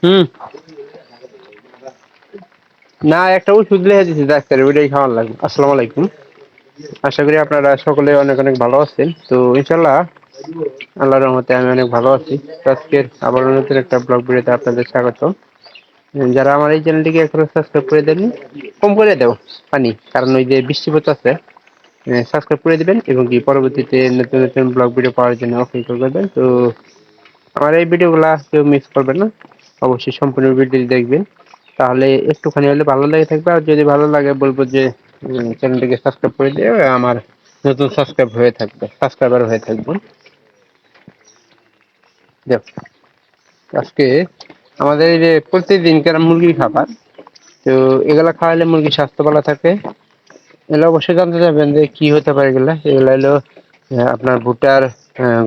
হুম। না, একটা ওষুধ লিখে দিয়েছে ডাক্তার, ওইটাই খাওয়ার লাগবে। আসসালামু আলাইকুম। আশা করি আপনারা সকলে অনেক অনেক ভালো আছেন। তো ইনশাল্লাহ আল্লাহর রহমতে আমি অনেক ভালো আছি। তো আজকের আবার নতুন একটা ব্লগ ভিডিওতে আপনাদের স্বাগত। যারা আমার এই চ্যানেলটিকে এখনো সাবস্ক্রাইব করে দেননি, কম করে দাও পানি, কারণ ওই যে বৃষ্টি পড়তেছে। সাবস্ক্রাইব করে দিবেন এবং কি পরবর্তীতে নতুন নতুন ব্লগ ভিডিও পাওয়ার জন্য অপেক্ষা করবেন। তো আমার এই ভিডিওগুলা কেউ মিস করবেন না, অবশ্যই সম্পূর্ণ ভিডিও দেখবেন, তাহলে একটুখানি হলে ভালো লেগে থাকবে। আর যদি ভালো লাগে বলবো যে চ্যানেলটিকে সাবস্ক্রাইব করে দিয়ে আমার নতুন সাবস্ক্রাইবার হয়ে থাকবেন। দেখ, আজকে আমাদের এই যে প্রতিদিনকার মুরগির খাবার, তো এগুলা খাওয়ালে মুরগির স্বাস্থ্য ভালো থাকে। এগুলো অবশ্যই জানতে চাইবেন যে কি হতে পারে। এগুলা হলো আপনার ভুট্টার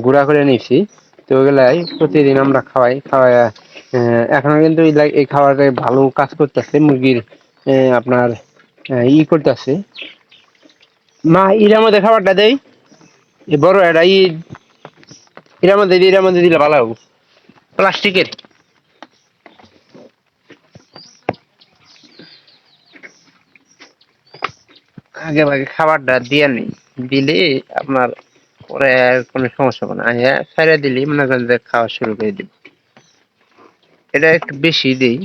গুঁড়া করে নিয়েছি। তো ওগুলাই প্রতিদিন আমরা খাওয়াই এখনো কিন্তু এই খাবারে ভালো কাজ করতেছে মুরগির। আপনার করতেছে। মা ইরার মধ্যে খাবারটা দেই, বড় এটা ইরার মধ্যে দিলে ভালো হবে, প্লাস্টিকের। আগে ভাগে খাবারটা দিয়ে নেই, দিলে আপনার পরে আর কোনো সমস্যা হবে না। ছাইড়া দিলি মনে করেন যে খাওয়া শুরু করে দিবে। এটা একটু বেশি দেই।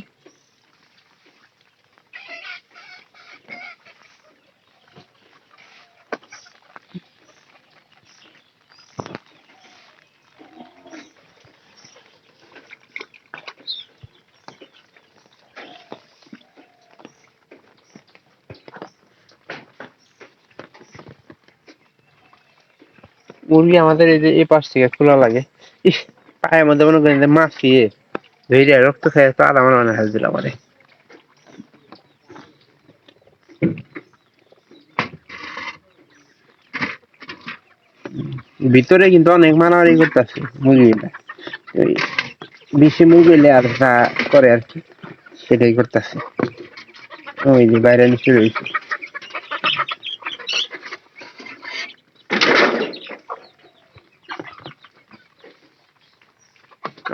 মুরগি আমাদের এই যে এই পাশ থেকে খোলা লাগে, ইস, পায়ের মধ্যে মনে করেন যে মাছিয়ে ধরে রক্ত খেয়ে তো আধা মনে মনে হেল দিল আমারে। ভিতরে কিন্তু অনেক মারামারি করতেছে মুরগিটা। ওই বেশি মুরগি হলে আর যা করে আর কি, সেটাই করতেছে। ওই যে বাইরে নিচে রয়েছে।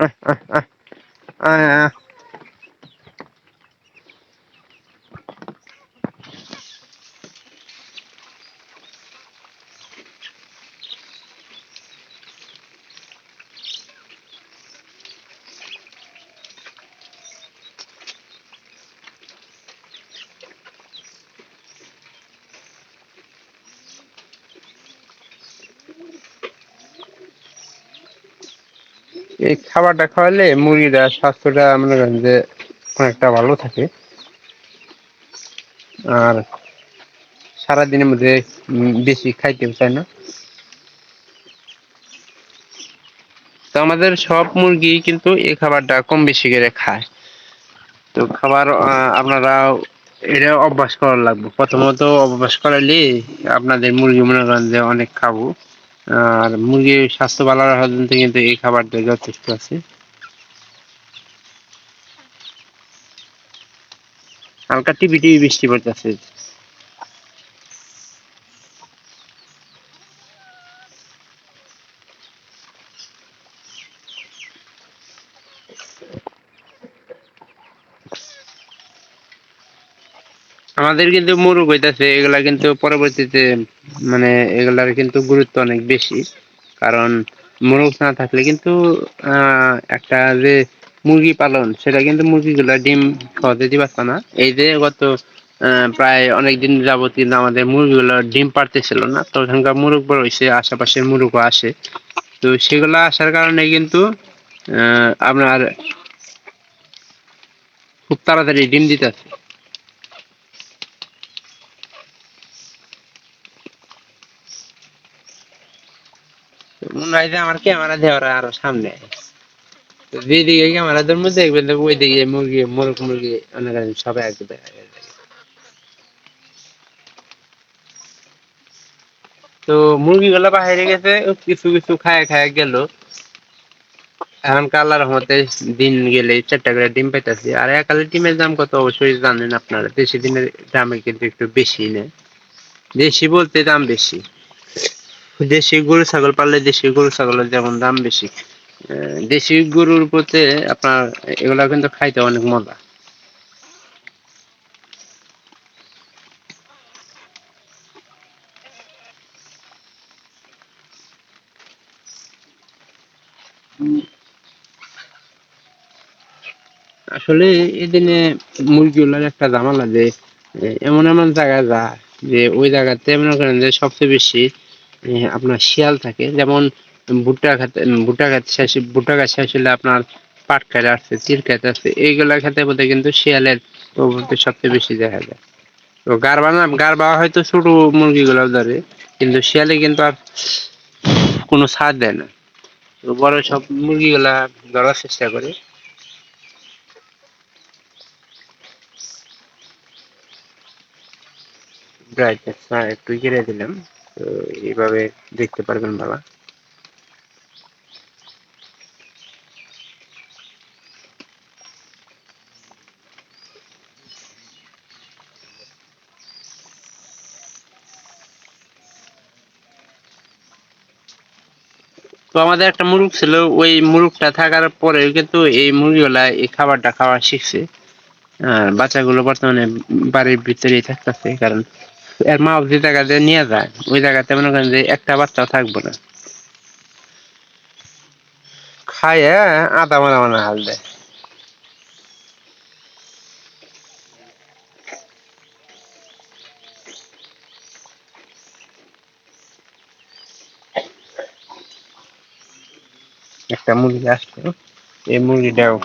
আহ, আহ, আহ, আহ, আহ। এই খাবারটা খাওয়ালে মুরগিটা স্বাস্থ্যটা মনে করেন যে অনেকটা ভালো থাকে। আর সারাদিনের মধ্যে বেশি খাইতেও চায় না। তো আমাদের সব মুরগি কিন্তু এই খাবারটা কম বেশি করে খায়। তো খাবার আপনারা এটা অভ্যাস করার লাগবে। প্রথমত অভ্যাস করালে আপনাদের মুরগি মনে করেন যে অনেক খাবো। আর মুরগির স্বাস্থ্য ভালো রাখার জন্য কিন্তু এই খাবারটা যথেষ্ট আছে। হালকা টিপি টিপি বৃষ্টি পড়তেছে। আমাদের কিন্তু মুরগ হইতাছে, এগুলা কিন্তু পরবর্তীতে মানে এগুলার কিন্তু গুরুত্ব অনেক বেশি। কারণ মোরগ না থাকলে কিন্তু একটা যে মুরগি পালন, সেটা কিন্তু মুরগিগুলা ডিম সহজে দিতে পারত না। এই যে গত প্রায় অনেকদিন যাবত কিন্তু আমাদের মুরগিগুলো ডিম পারতেছিল না। তো ওখানকার মুরগ বড় হয়েছে, আশেপাশের মুরগও আসে। তো সেগুলা আসার কারণে কিন্তু আপনার খুব তাড়াতাড়ি ডিম দিতেছে। মনে হয় যে আমার ক্যামেরা দেওয়ার আরো সামনে, তো যেদিকে ক্যামেরা ধরবো দেখবেন তো ওই দিকে মোরগ মুরগি অনেক সবাই আর কি দেখা যায়। তো মুরগিগুলো বাইরে গেছে, কিছু কিছু খায় খায় গেল। এখন আল্লাহর রহমতে দিন গেলে 4টা করে ডিম পাইতেছি। আর একালে ডিমের দাম কত অবশ্যই জানেন আপনারা। দেশি ডিমের দামে কিন্তু একটু বেশি নেয়। দেশি বলতে দাম বেশি। দেশি গরু ছাগল পাললে দেশি গরু ছাগলের যেমন দাম বেশি, দেশি গরুর প্রতি আপনার এগুলা কিন্তু খাইতে অনেক মজা। আসলে এই দিনে মুরগিগুলার একটা ঝামেলা যে এমন এমন জায়গায় যায় যে ওই জায়গাতে মনে করেন যে সবচেয়ে বেশি আপনার শিয়াল থাকে। যেমন ভুট্টা গাছ শেষ হলে আপনার পাট খেতে আসছে, চির খেতে আসছে, এইগুলা খেতে বলতে কিন্তু শিয়ালের প্রবৃত্তি সবচেয়ে বেশি দেখা যায়। তো গাড়বা হয়তো ছোট মুরগিগুলো ধরে, কিন্তু শিয়ালে কিন্তু আর কোনো ছাড় দেয় না। তো বড় সব মুরগিগুলা ধরার চেষ্টা করে। ব্রাইটনেসটা একটু কেড়ে দিলাম, তো এইভাবে দেখতে পারবেন ভালো। তো আমাদের একটা মুরগ ছিল, ওই মুরগটা থাকার পরে কিন্তু এই মুরগিগুলা এই খাবারটা খাওয়া শিখছে। আর বাচ্চাগুলো বর্তমানে বাড়ির ভিতরেই থাকতেছে, কারণ এর মা যে জায়গাতে নিয়ে যায় ওই জায়গাতে মনে করেন যে একটা বাচ্চাও থাকবো না। খায় আধা মনে মনে হাল দেয়। একটা মুরগি আসলো, এই মুরগিটাও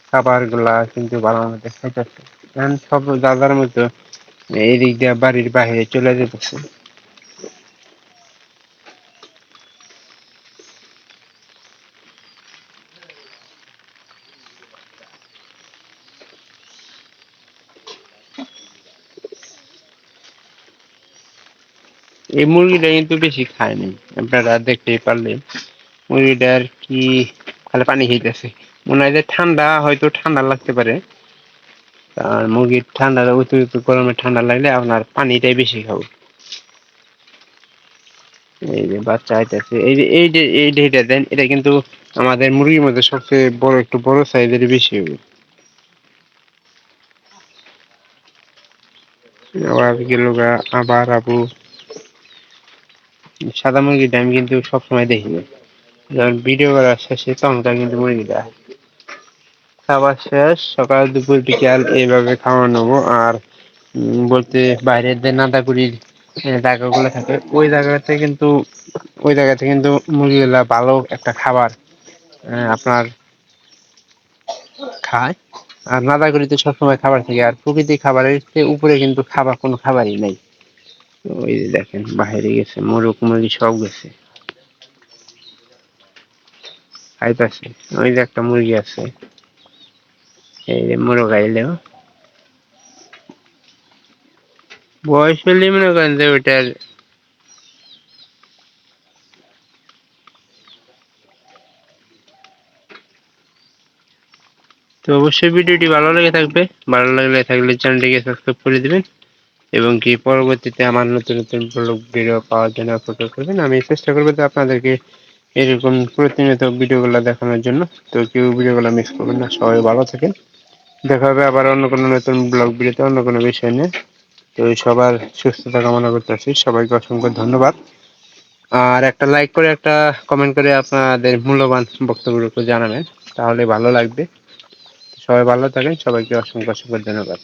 খাবার গুলা কিন্তু ভালো মতো খাইতেছে। এখন সব দাদার মতো এই দিক দিয়ে বাড়ির বাইরে চলে যেতেছে। এই মুরগিটা কিন্তু বেশি খায় নাই, আপনারা দেখতেই পারলেন। মুরগিটার কি খালি পানি খাইতেছে। মনে হয় যে ঠান্ডা, হয়তো ঠান্ডা লাগতে পারে। আর মুরগির ঠান্ডা, অতিরিক্ত গরমে ঠান্ডা লাগলে আপনার পানিটাই বেশি খাবো। এই যে বাচ্চা আইতেছে, এই যে এটা দেন, এটা কিন্তু আমাদের মুরগির মধ্যে সবচেয়ে বড়, একটু বড় সাইজের বেশি হবে। আবার গেল গা, আবার আপু সাদা মুরগিটা আমি কিন্তু সবসময় দেখি না, যখন ভিডিও করার শেষে তখনকার কিন্তু মুরগিটা খাবার শেষ। সকাল দুপুর বিকাল এইভাবে খাওয়ানো নেবো। আর বলতে বাইরের যে নাদাকুড়ির জায়গাগুলো থাকে ওই জায়গাতে কিন্তু মুরগিগুলা ভালো একটা খাবার আপনার খায়। আর নাদাকুড়িতে সবসময় খাবার থাকে, আর প্রকৃতির খাবারের চেয়ে উপরে কিন্তু কোনো খাবারই নাই। তো ওই যে দেখেন বাইরে গেছে, মোরগ মুরগি সব গেছে খাইতেছে। ওই যে একটা মুরগি আছে, এই যে মোরগ আইলেও বয়স হলে মনে করেন যে ওইটার। তো অবশ্যই ভিডিওটি ভালো লেগে থাকবে, ভালো থাকলে চ্যানেলটিকে সাবস্ক্রাইব করে দিবেন, এবং কি পরবর্তীতে আমার নতুন নতুন ব্লগ ভিডিও পাওয়ার জন্য অপেক্ষা করবেন। আমি চেষ্টা করবো যে আপনাদেরকে এরকম প্রতিনিয়ত ভিডিওগুলো দেখানোর জন্য। তো কেউ ভিডিওগুলো মিস করবেন না, সবাই ভালো থাকেন। দেখা হবে আবার অন্য কোনো নতুন ব্লগ ভিডিওতে, অন্য কোনো বিষয় নিয়ে। তো সবার সুস্থতা কামনা করতেছি, সবাইকে অসংখ্য ধন্যবাদ। আর একটা লাইক করে, একটা কমেন্ট করে আপনাদের মূল্যবান বক্তব্যটুকু জানাবেন, তাহলে ভালো লাগবে। সবাই ভালো থাকেন, সবাইকে অসংখ্য অসংখ্য ধন্যবাদ।